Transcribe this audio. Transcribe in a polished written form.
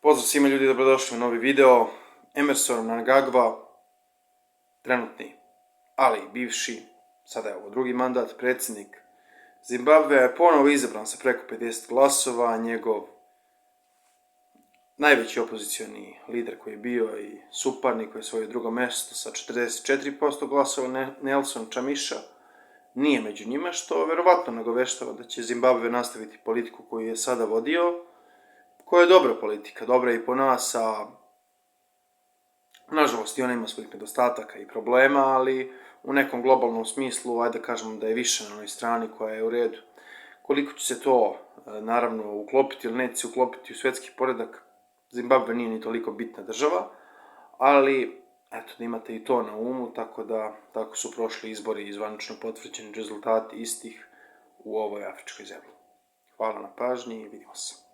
Pozdrav svima ljudi, dobrodošli u novi video. Emmerson Mnangagwa, trenutni, ali i bivši, sada je ovo drugi mandat, predsjednik Zimbabvea je ponovo izabran sa preko 50 glasova. Njegov najveći opozicioni lider koji je bio i suparnik koji je svoje drugo mjesto sa 44% glasova, Nelson Chamisa, nije među njima, što verovatno nagoveštava da će Zimbabve nastaviti politiku koju je sada vodio, koja je dobra politika, dobra i po nas, a nažalost i ona ima svojih nedostataka i problema, ali u nekom globalnom smislu, ajde da kažemo da je više na onoj strani koja je u redu. Koliko će se to, naravno, uklopiti ili neće se uklopiti u svetski poredak, Zimbabve nije ni toliko bitna država, ali, eto, da imate i to na umu, tako su prošli izbori i zvanično potvrđeni rezultati istih u ovoj afričkoj zemlji. Hvala na pažnji i vidimo se.